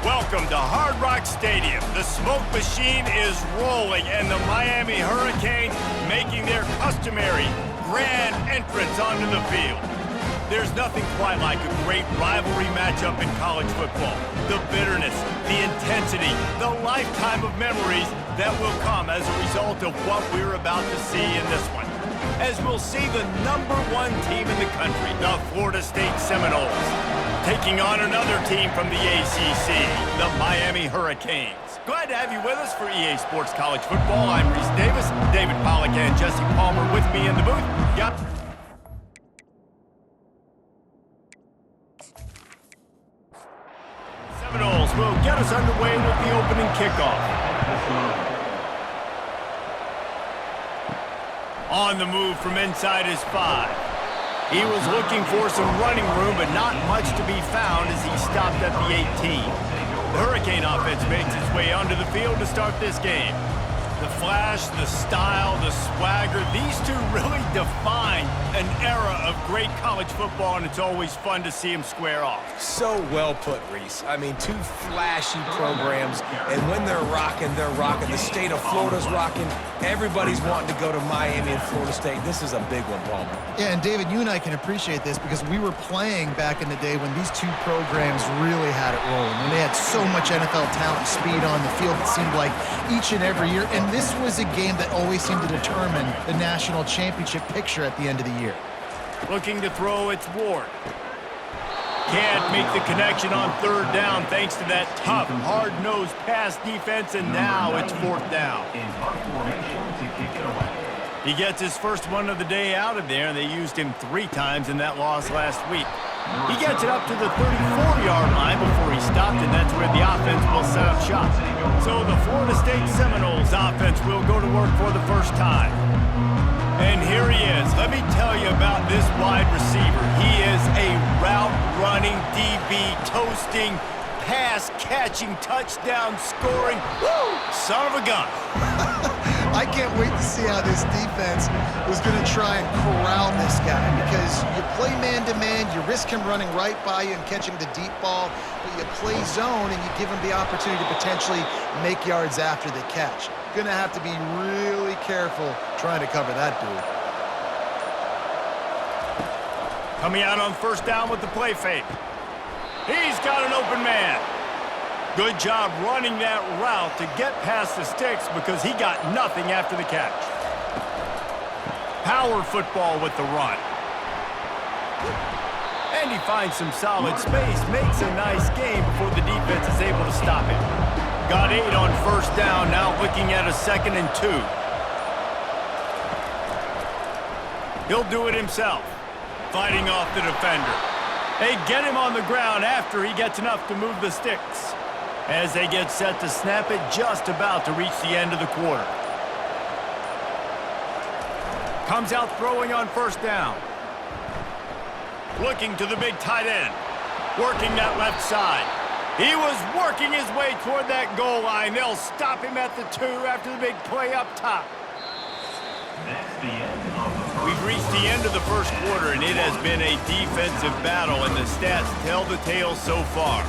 Welcome to Hard Rock Stadium. The smoke machine is rolling and the Miami Hurricanes making their customary grand entrance onto the field. There's nothing quite like a great rivalry matchup in college football. The bitterness, the intensity, the lifetime of memories that will come as a result of what we're about to see in this one. As we'll see the #1 team in the country, the Florida State Seminoles, taking on another team from the ACC, the Miami Hurricanes. Glad to have you with us for EA Sports College Football. I'm Reese Davis, David Pollack and Jesse Palmer with me in the booth. Seminoles will get us underway with the opening kickoff. On the move from inside his 5. He was looking for some running room, but not much to be found as he stopped at the 18. The Hurricane offense makes its way onto the field to start this game. The flash, the style, the swagger, these two really define an era of great college football, and it's always fun to see them square off. So well put, Reese. I mean, two flashy programs, and when they're rocking, they're rocking. The state of Florida's rocking. Everybody's wanting to go to Miami and Florida State. This is a big one, Palmer. Yeah, and David, you and I can appreciate this because we were playing back in the day when these two programs really had it rolling. When they had so much NFL talent and speed on the field, it seemed like each and every year. And this was a game that always seemed to determine the national championship picture at the end of the year. Looking to throw, it's Ward. Can't make the connection on 3rd down thanks to that tough, hard-nosed pass defense, and now it's 4th down. He gets his first one of the day out of there, and they used him 3 times in that loss last week. He gets it up to the 34-yard line before he stopped, and that's where the offense will set up shop. So the Florida State Seminoles offense will go to work for the first time. And here he is. Let me tell you about this wide receiver. He is a route-running, DB, toasting, pass-catching, touchdown-scoring, son of a gun. I can't wait to see how this defense is going to try and corral this guy because you play man-to-man, you risk him running right by you and catching the deep ball, but you play zone and you give him the opportunity to potentially make yards after the catch. Going to have to be really careful trying to cover that dude. Coming out on 1st down with the play fake. He's got an open man. Good job running that route to get past the sticks because he got nothing after the catch. Power football with the run. And he finds some solid space, makes a nice game before the defense is able to stop him. Got 8 on 1st down, now looking at a 2nd and 2. He'll do it himself, fighting off the defender. They get him on the ground after he gets enough to move the sticks. As they get set to snap it, just about to reach the end of the quarter. Comes out throwing on 1st down. Looking to the big tight end. Working that left side. He was working his way toward that goal line. They'll stop him at the 2 after the big play up top. We've reached the end of the 1st quarter, and it has been a defensive battle, and the stats tell the tale so far.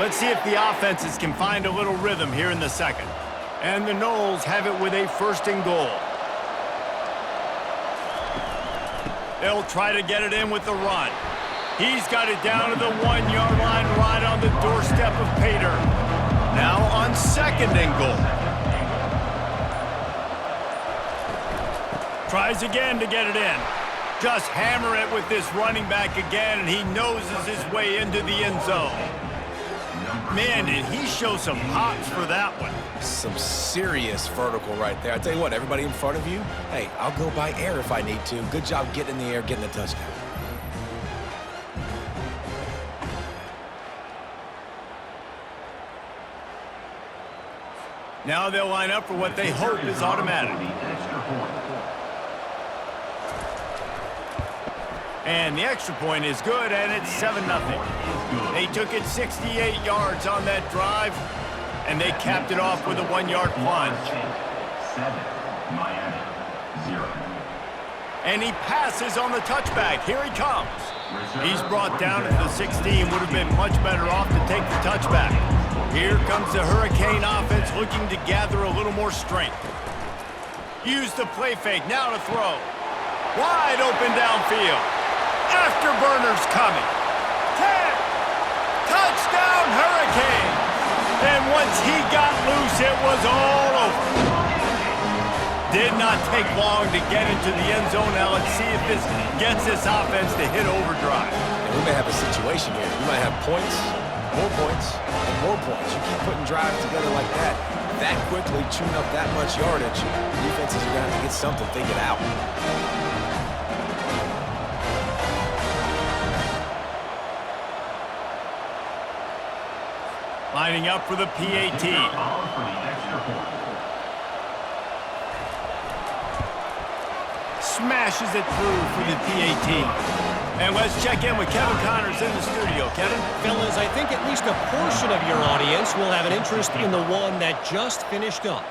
Let's see if the offenses can find a little rhythm here in the 2nd. And the Noles have it with a 1st and goal. They'll try to get it in with the run. He's got it down to the 1-yard line right on the doorstep of Pater. Now on 2nd and goal. Tries again to get it in. Just hammer it with this running back again, and he noses his way into the end zone. Man, did he show some hops for that one. Some serious vertical right there. I tell you what, everybody in front of you, hey, I'll go by air if I need to. Good job getting in the air, getting the touchdown. Now they'll line up for what they hope is automatic. And the extra point is good, and it's 7-0. They took it 68 yards on that drive, and they capped it off with a 1-yard plunge. And he passes on the touchback. Here he comes. He's brought down at the 16. Would have been much better off to take the touchback. Here comes the Hurricane offense looking to gather a little more strength. Use the play fake. Now to throw. Wide open downfield. Afterburner's coming. 10. Touchdown Hurricane. And once he got loose, it was all over. Did not take long to get into the end zone. Now let's see if this gets this offense to hit overdrive. And we may have a situation here. We might have points, and more points. You keep putting drives together like that quickly, chewing up that much yardage, defenses are going to have to get something figured out. Lining up for the PAT. Smashes it through for the PAT. And let's check in with Kevin Connors in the studio. Kevin? Fellas, I think at least a portion of your audience will have an interest in the one that just finished up.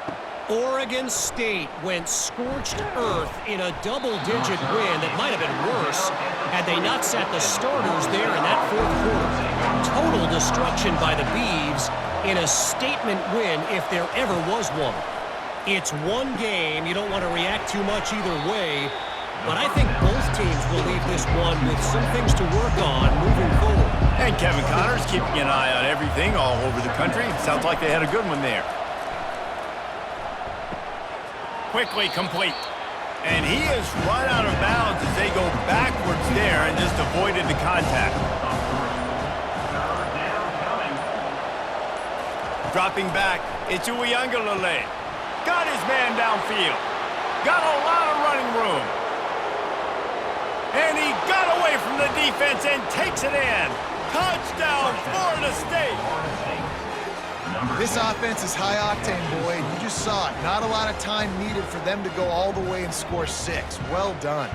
Oregon State went scorched earth in a double-digit win that might have been worse had they not sat the starters there in that fourth quarter. Total destruction by the Beavs in a statement win if there ever was one. It's one game. You don't want to react too much either way, but I think both teams will leave this one with some things to work on moving forward. And Kevin Connors keeping an eye on everything all over the country. Sounds like they had a good one there. Quickly complete. And he is run out of bounds as they go backwards there and just avoided the contact. Dropping back, it's Uiagalelei. Got his man downfield. Got a lot of running room. And he got away from the defense and takes it in. Touchdown, Florida State. This offense is high octane, Boyd. You just saw it. Not a lot of time needed for them to go all the way and score 6. Well done.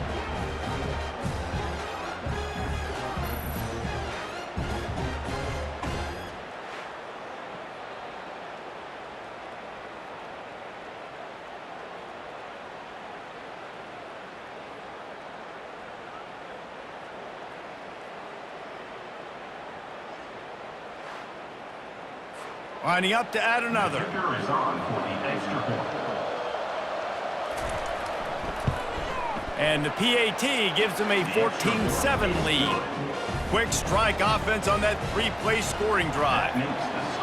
Lining up to add another. And the PAT gives them a 14-7 lead. Quick strike offense on that 3-play scoring drive.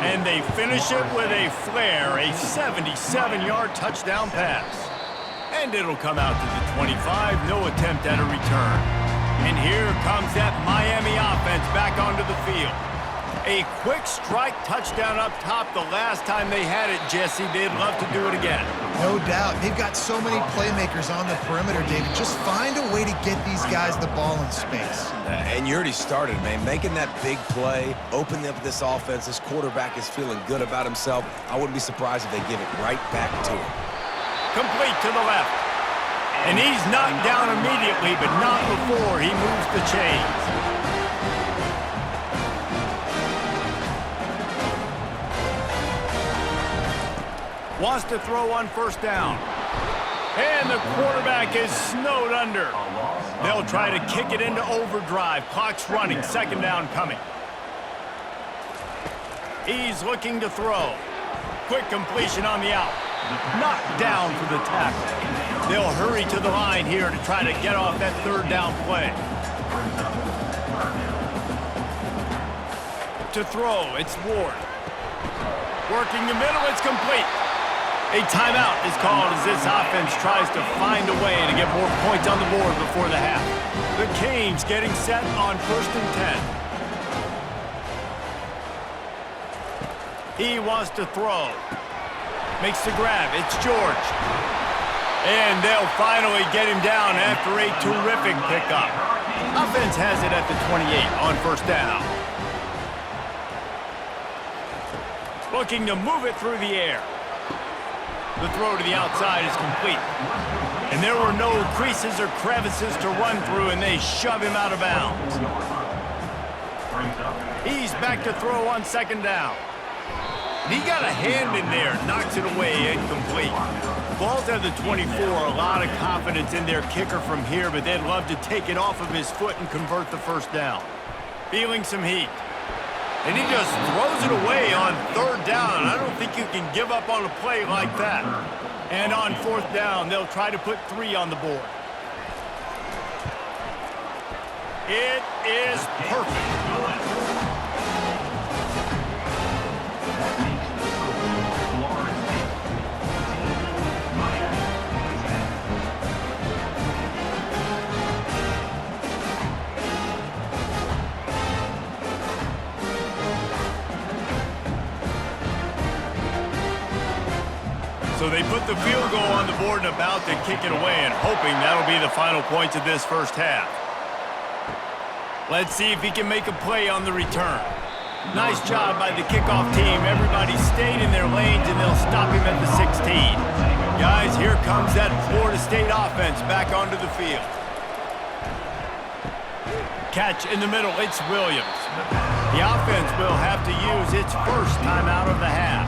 And they finish it with a flare, a 77-yard touchdown pass. And it'll come out to the 25, no attempt at a return. And here comes that Miami offense back onto the field. A quick strike touchdown up top the last time they had it, Jesse. They'd love to do it again. No doubt. They've got so many playmakers on the perimeter, David. Just find a way to get these guys the ball in space. And you already started, man. Making that big play, opening up this offense. This quarterback is feeling good about himself. I wouldn't be surprised if they give it right back to him. Complete to the left. And he's knocked down immediately, but not before he moves the chains. Wants to throw on first down. And the quarterback is snowed under. They'll try to kick it into overdrive. Clock's running. Second down coming. He's looking to throw. Quick completion on the out. Knocked down for the tackle. They'll hurry to the line here to try to get off that third down play. To throw, it's Ward. Working the middle, it's complete. A timeout is called as this offense tries to find a way to get more points on the board before the half. The Canes getting set on 1st and 10. He wants to throw. Makes the grab. It's George. And they'll finally get him down after a terrific pickup. Offense has it at the 28 on first down. Looking to move it through the air. The throw to the outside is complete. And there were no creases or crevices to run through, and they shove him out of bounds. He's back to throw on second down. He got a hand in there, knocks it away, incomplete. ball's at the 24. A lot of confidence in their kicker from here, but they'd love to take it off of his foot and convert the first down. Feeling some heat. And he just throws it away on third down. I don't think you can give up on a play like that. And on fourth down, they'll try to put 3 on the board. It is perfect. So they put the field goal on the board and about to kick it away, and hoping that'll be the final points of this first half. Let's see if he can make a play on the return. Nice job by the kickoff team. Everybody stayed in their lanes, and they'll stop him at the 16. Guys, here comes that Florida State offense back onto the field. Catch in the middle, it's Williams. The offense will have to use its first timeout of the half.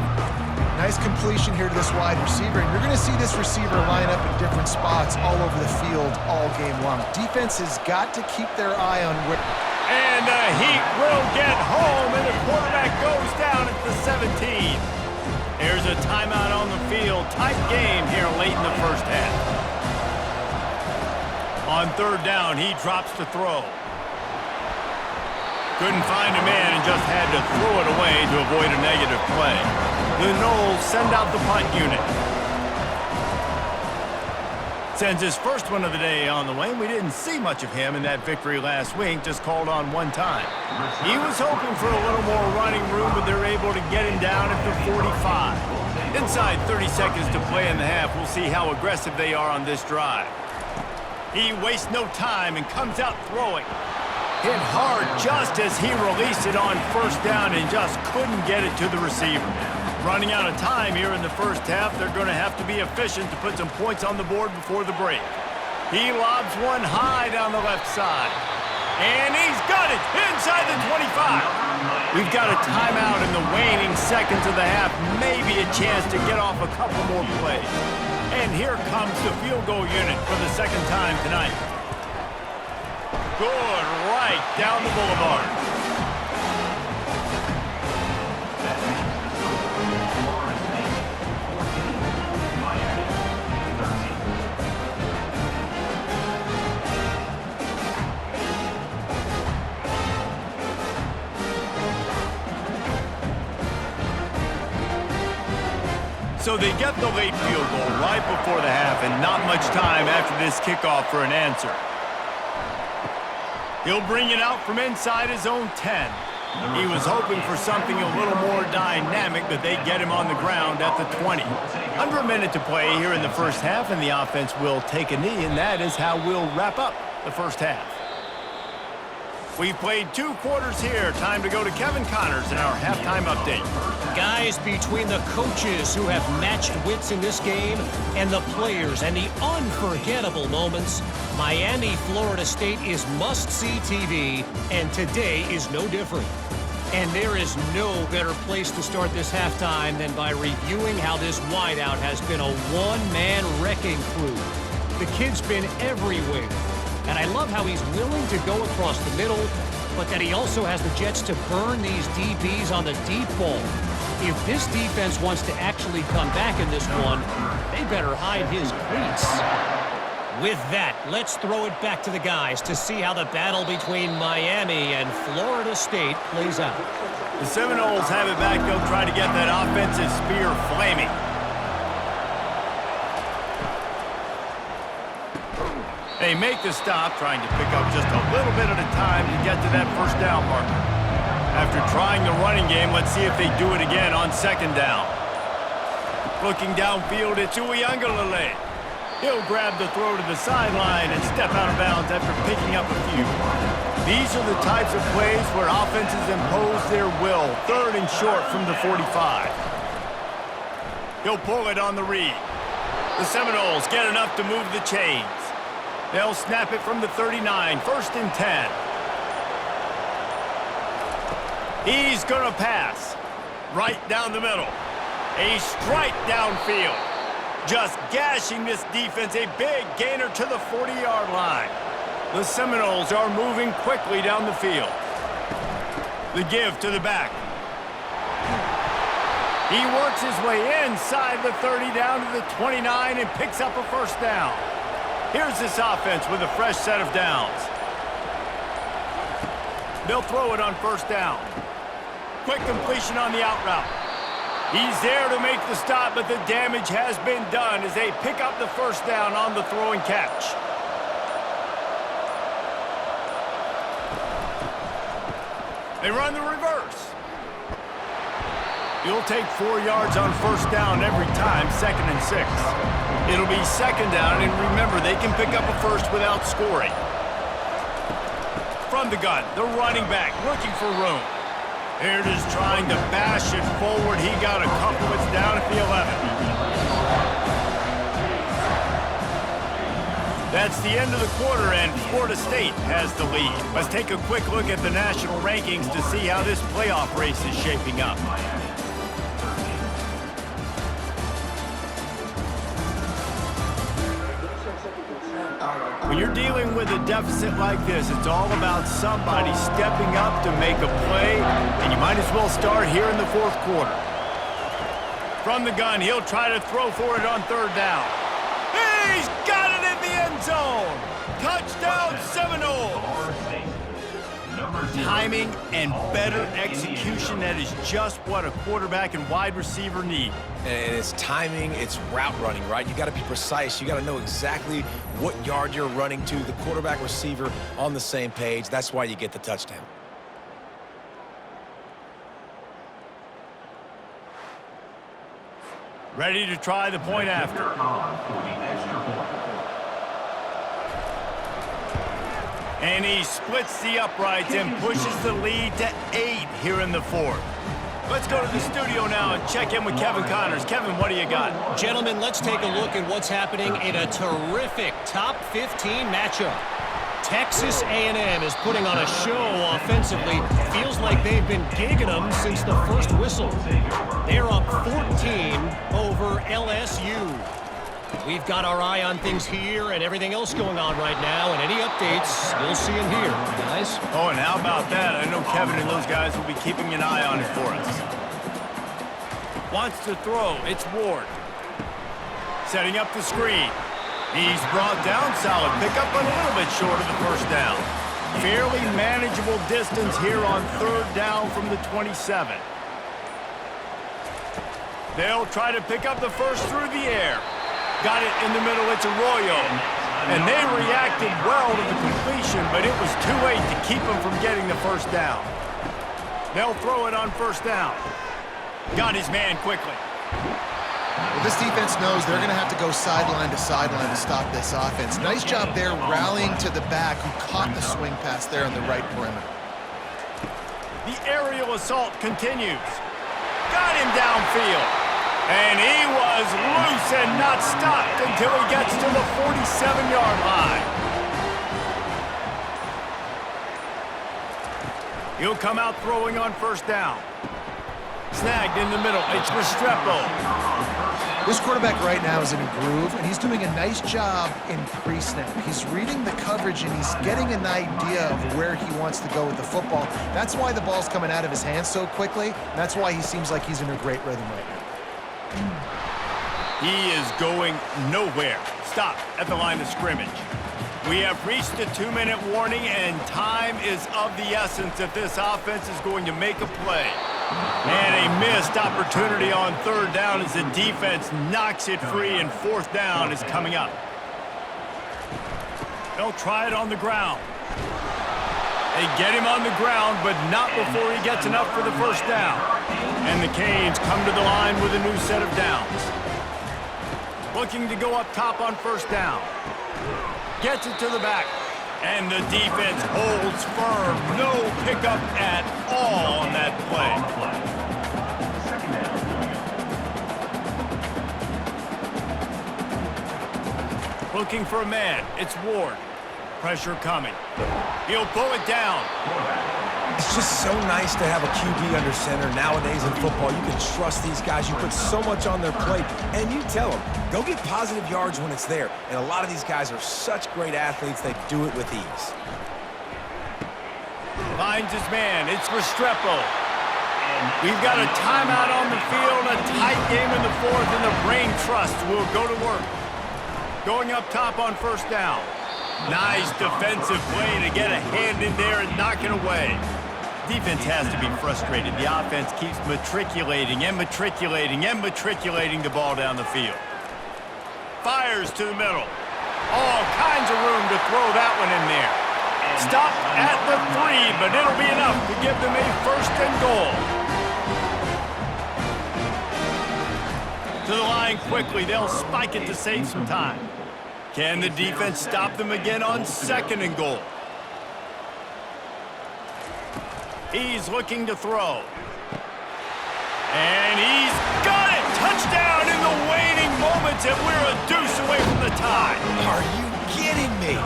Nice completion here to this wide receiver, and you're going to see this receiver line up in different spots all over the field all game long. Defense has got to keep their eye on where... And the Heat will get home, and the quarterback goes down at the 17. There's a timeout on the field. Tight game here late in the first half. On third down, he drops to throw. Couldn't find a man and just had to throw it away to avoid a negative play. The Noles send out the punt unit. Sends his first one of the day on the way. We didn't see much of him in that victory last week, just called on one time. He was hoping for a little more running room, but they're able to get him down at the 45. Inside 30 seconds to play in the half. We'll see how aggressive they are on this drive. He wastes no time and comes out throwing. Hit hard just as he released it on first down and just couldn't get it to the receiver. Running out of time here in the first half, they're going to have to be efficient to put some points on the board before the break. He lobs one high down the left side. And he's got it inside the 25. We've got a timeout in the waning seconds of the half. Maybe a chance to get off a couple more plays. And here comes the field goal unit for the second time tonight. Good, right down the boulevard. So they get the late field goal right before the half, and not much time after this kickoff for an answer. He'll bring it out from inside his own 10. He was hoping for something a little more dynamic, but they get him on the ground at the 20. Under a minute to play here in the first half, and the offense will take a knee, and that is how we'll wrap up the first half. We've played 2 quarters here. Time to go to Kevin Connors in our halftime update. Guys, between the coaches who have matched wits in this game and the players and the unforgettable moments, Miami, Florida State is must-see TV, and today is no different. And there is no better place to start this halftime than by reviewing how this wideout has been a one-man wrecking crew. The kid's been everywhere, and I love how he's willing to go across the middle, but that he also has the jets to burn these DBs on the deep ball. If this defense wants to actually come back in this one, they better hide his cleats. With that, let's throw it back to the guys to see how the battle between Miami and Florida State plays out. The Seminoles have it back. They'll try to get that offensive spear flaming. They make the stop, trying to pick up just a little bit at a time to get to that first down marker. After trying the running game, let's see if they do it again on second down. Looking downfield, it's Uiagalelei. He'll grab the throw to the sideline and step out of bounds after picking up a few. These are the types of plays where offenses impose their will. Third and short from the 45. He'll pull it on the read. The Seminoles get enough to move the chains. They'll snap it from the 39, first and 10. He's gonna pass. Right down the middle. A strike downfield. Just gashing this defense, a big gainer to the 40-yard line. The Seminoles are moving quickly down the field. The give to the back. He works his way inside the 30 down to the 29 and picks up a first down. Here's this offense with a fresh set of downs. They'll throw it on first down. Quick completion on the out route. He's there to make the stop, but the damage has been done as they pick up the first down on the throw and catch. They run the reverse. You'll take 4 yards on first down every time, 2nd and 6. It'll be 2nd down, and remember, they can pick up a first without scoring. From the gun, the running back looking for room. Here it is trying to bash it forward. He got a couple. It's down at the 11. That's the end of the quarter, and Florida State has the lead. Let's take a quick look at the national rankings to see how this playoff race is shaping up. When you're dealing with a deficit like this, it's all about somebody stepping up to make a play, and you might as well start here in the 4th quarter. From the gun, he'll try to throw for it on 3rd down. He's got it in the end zone! Touchdown, Seminoles! Timing and better execution, that is just what a quarterback and wide receiver need. And it's timing, it's route running, right? You got to be precise. You got to know exactly what yard you're running to. The quarterback, receiver on the same page. That's why you get the touchdown. Ready to try the point after. And he splits the uprights and pushes the lead to 8 here in the 4th. Let's go to the studio now and check in with Kevin Connors. Kevin, what do you got? Gentlemen, let's take a look at what's happening in a terrific top 15 matchup. Texas A&M is putting on a show offensively. Feels like they've been gigging them since the first whistle. They're up 14 over LSU. We've got our eye on things here and everything else going on right now, and any updates, you'll see them here, guys. Oh, and how about that? I know Kevin and those guys will be keeping an eye on it for us. Wants to throw. It's Ward. Setting up the screen. He's brought down solid. Pick up a little bit short of the first down. Fairly manageable distance here on 3rd down from the 27. They'll try to pick up the first through the air. Got it in the middle. It's Arroyo. And they reacted well to the completion, but it was too late to keep them from getting the first down. They'll throw it on first down. Got his man quickly. Well, this defense knows they're going to have to go sideline to sideline to stop this offense. Nice job there rallying to the back who caught the swing pass there on the right perimeter. The aerial assault continues. Got him downfield. And he was loose and not stopped until he gets to the 47-yard line. He'll come out throwing on first down. Snagged in the middle. It's Restrepo. This quarterback right now is in a groove, and he's doing a nice job in pre-snap. He's reading the coverage, and he's getting an idea of where he wants to go with the football. That's why the ball's coming out of his hands so quickly. That's why he seems like he's in a great rhythm right now. He is going nowhere. Stop at the line of scrimmage. We have reached the 2-minute warning, and time is of the essence if this offense is going to make a play. And a missed opportunity on 3rd down as the defense knocks it free, and 4th down is coming up. They'll try it on the ground. They get him on the ground, but not before he gets enough for the first down. And the Canes come to the line with a new set of downs. Looking to go up top on first down. Gets it to the back. And the defense holds firm. No pickup at all on that play. Looking for a man. It's Ward. Pressure coming. He'll pull it down. It's just so nice to have a QB under center. Nowadays in football, you can trust these guys. You put so much on their plate, and you tell them, go get positive yards when it's there. And a lot of these guys are such great athletes, they do it with ease. Finds his man. It's Restrepo. We've got a timeout on the field, a tight game in the fourth, and the Brain Trust will go to work. Going up top on first down. Nice defensive play to get a hand in there and knock it away. Defense has to be frustrated. The offense keeps matriculating and matriculating and matriculating the ball down the field. Fires to the middle. All kinds of room to throw that one in there. Stopped at the 3, but it'll be enough to give them a first and goal. To the line quickly. They'll spike it to save some time. Can the defense stop them again on second and goal? He's looking to throw. And he's got it! Touchdown in the waning moments, and we're a deuce away from the tie. Are you kidding me?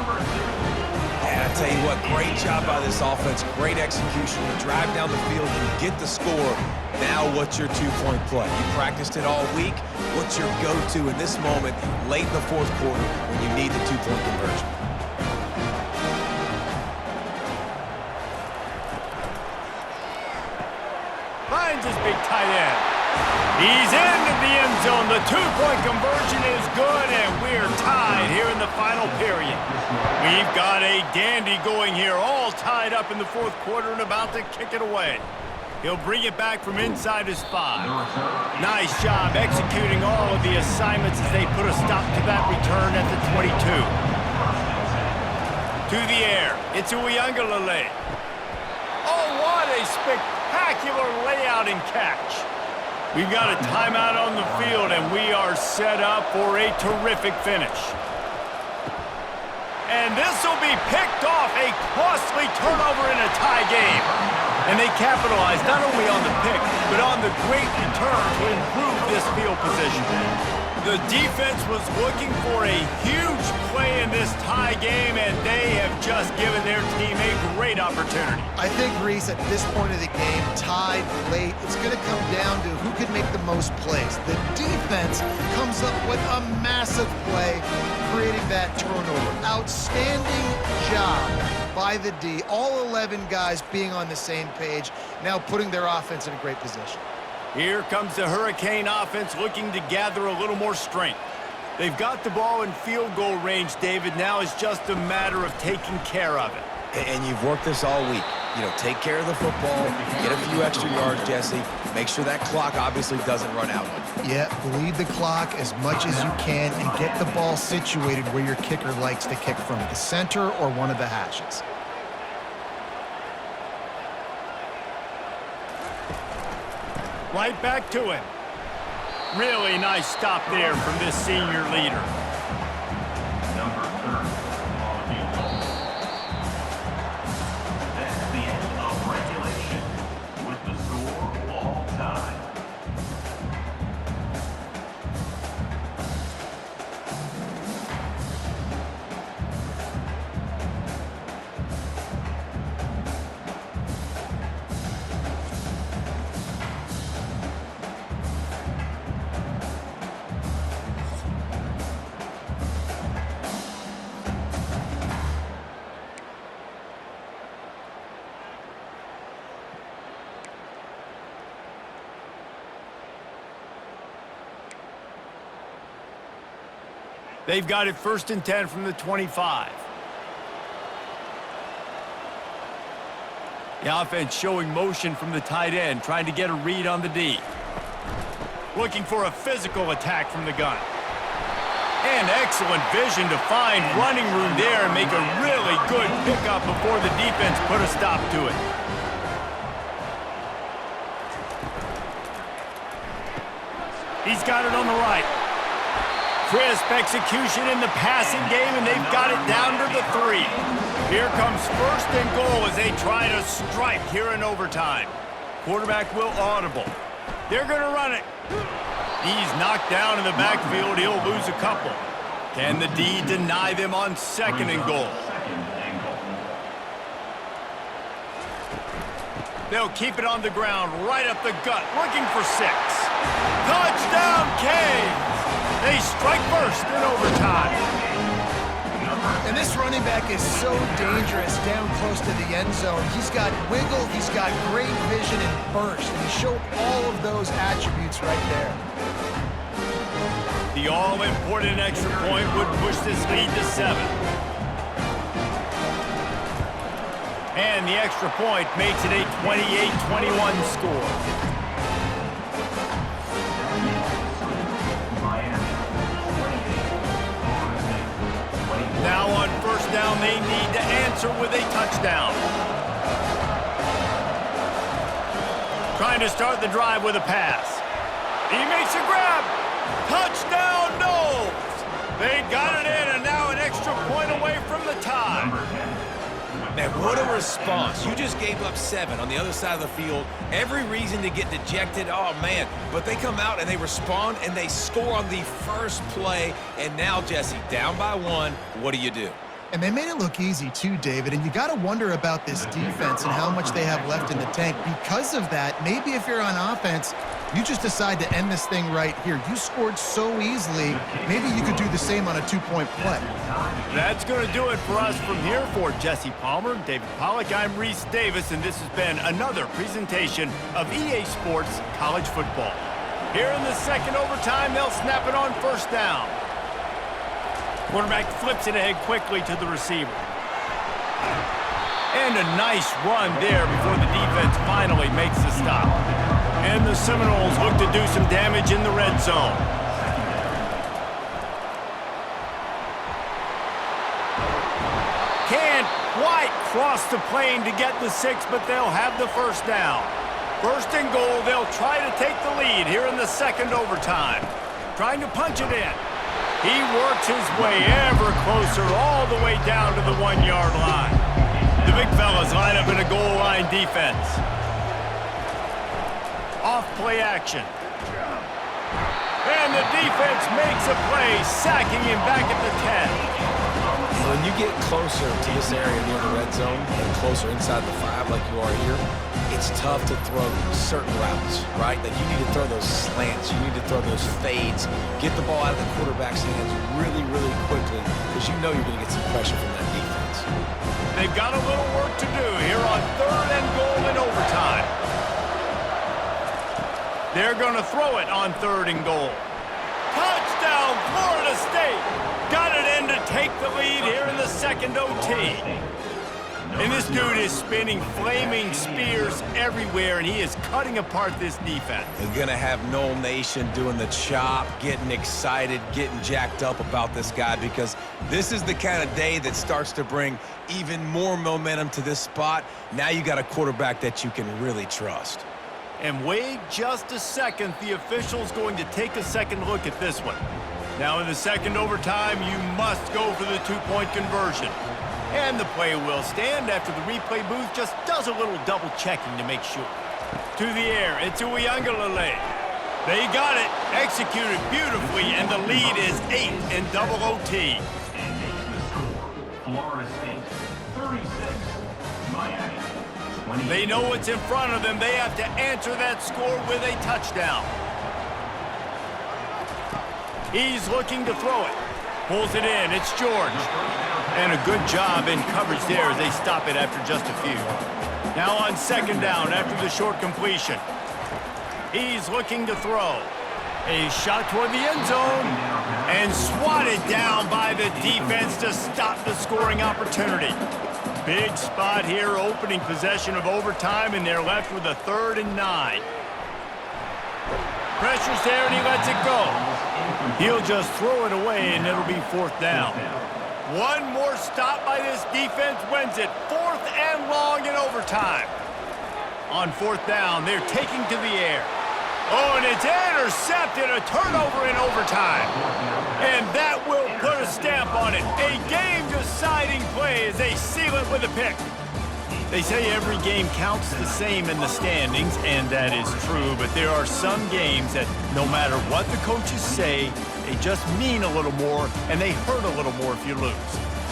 And I tell you what, great job by this offense. Great execution. You drive down the field, you get the score. Now what's your two-point play? You practiced it all week. What's your go-to in this moment, late in the fourth quarter, when you need the two-point conversion? Finds his big tight end. He's into the end zone. The two-point conversion is good, and we're tied here in the final period. We've got a dandy going here, all tied up in the fourth quarter and about to kick it away. He'll bring it back from inside his 5. Nice job executing all of the assignments as they put a stop to that return at the 22. To the air. It's Uiagalelei. Oh, what a spectacular layout and catch. We've got a timeout on the field, and we are set up for a terrific finish. And this will be picked off, a costly turnover in a tie game. And they capitalized not only on the pick, but on the great return to improve this field position. The defense was looking for a huge play in this tie game, and they have just given their team a great opportunity. I think, Reese, at this point of the game, tied late, it's going to come down to who can make the most plays. The defense comes up with a massive play, creating that turnover. Outstanding job by the D. All 11 guys being on the same page, now putting their offense in a great position. Here comes the Hurricane offense looking to gather a little more strength. They've got the ball in field goal range, David. Now it's just a matter of taking care of it. And you've worked this all week. You know, take care of the football, get a few extra yards, Jesse. Make sure that clock obviously doesn't run out. Yeah, bleed the clock as much as you can and get the ball situated where your kicker likes to kick from, the center or one of the hashes. Right back to him. Really nice stop there from this senior leader. Number 30 on the field. That's the end of regulation with the score all time. They've got it 1st and 10 from the 25. The offense showing motion from the tight end, trying to get a read on the D. Looking for a physical attack from the gun. And excellent vision to find running room there and make a really good pickup before the defense put a stop to it. He's got it on the right. Crisp execution in the passing game, and they've got it down to the 3. Here comes 1st and goal as they try to strike here in overtime. Quarterback will audible. They're going to run it. He's knocked down in the backfield. He'll lose a couple. Can the D deny them on 2nd and goal? second and goal. They'll keep it on the ground, right up the gut, looking for 6. Touchdown, Canes! They strike first in overtime. And this running back is so dangerous down close to the end zone. He's got wiggle, he's got great vision and burst, and he showed all of those attributes right there. The all-important extra point would push this lead to 7. And the extra point makes it a 28-21 score. Now on first down, they need to answer with a touchdown. Trying to start the drive with a pass. He makes a grab. Touchdown, Knowles! They got it in, and now an extra point away from the tie. Man, what a response. You just gave up 7 on the other side of the field. Every reason to get dejected. Oh, man. But they come out and they respond and they score on the first play. And now, Jesse, down by 1, what do you do? And they made it look easy too, David, and you got to wonder about this defense and how much they have left in the tank. Because of that, maybe if you're on offense, you just decide to end this thing right here. You scored so easily, maybe you could do the same on a 2-point play. That's going to do it for us from here. For Jesse Palmer, David Pollack, I'm Reese Davis, and this has been another presentation of EA Sports College Football. Here in the second overtime, they'll snap it on first down. Quarterback flips it ahead quickly to the receiver. And a nice run there before the defense finally makes the stop. And the Seminoles look to do some damage in the red zone. Can't quite cross the plane to get the 6, but they'll have the first down. First and goal, they'll try to take the lead here in the second overtime. Trying to punch it in. He works his way ever closer all the way down to the 1-yard line. The big fellas line up in a goal line defense. Off play action. And the defense makes a play, sacking him back at the 10. When you get closer to this area near the red zone and closer inside the 5 like you are here, it's tough to throw certain routes, right? Like you need to throw those slants, you need to throw those fades, get the ball out of the quarterback's hands really, really quickly because you know you're going to get some pressure from that defense. They've got a little work to do here on third and goal in overtime. They're going to throw it on third and goal. Touchdown, Florida State! Got it in to take the lead here in the second OT. And this dude is spinning flaming spears everywhere, and he is cutting apart this defense. They're going to have Knoll Nation doing the chop, getting excited, getting jacked up about this guy because this is the kind of day that starts to bring even more momentum to this spot. Now you got a quarterback that you can really trust. And wait just a second, the official's going to take a second look at this one. Now in the second overtime, you must go for the 2-point conversion. And the play will stand after the replay booth just does a little double checking to make sure. To the air, it's Uiagalelei. They got it, executed beautifully, and the lead is 8 in double OT. And makes the score. Florida State 36, Miami 20. They know what's in front of them. They have to answer that score with a touchdown. He's looking to throw it. Pulls it in. It's George. And a good job in coverage there as they stop it after just a few. Now on second down after the short completion. He's looking to throw. A shot toward the end zone. And swatted down by the defense to stop the scoring opportunity. Big spot here, opening possession of overtime, and they're left with a 3rd and 9. Pressure's there, and he lets it go. He'll just throw it away, and it'll be 4th down. One more stop by this defense wins it. 4th and long in overtime. On 4th down, they're taking to the air. Oh, and it's intercepted, a turnover in overtime. And that will put a stamp on it. A game-deciding play as they seal it with a pick. They say every game counts the same in the standings, and that is true, but there are some games that no matter what the coaches say, they just mean a little more, and they hurt a little more if you lose.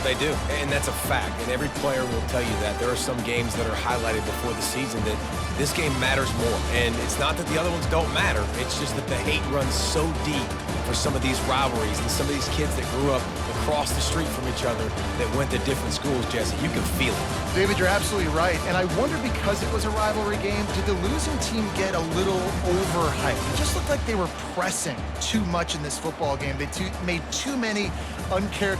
They do, and that's a fact, and every player will tell you that. There are some games that are highlighted before the season that this game matters more, and it's not that the other ones don't matter. It's just that the hate runs so deep for some of these rivalries and some of these kids that grew up across the street from each other that went to different schools, Jesse. You can feel it. David, you're absolutely right. And I wonder, because it was a rivalry game, did the losing team get a little overhyped? It just looked like they were pressing too much in this football game. They made too many uncharacteristic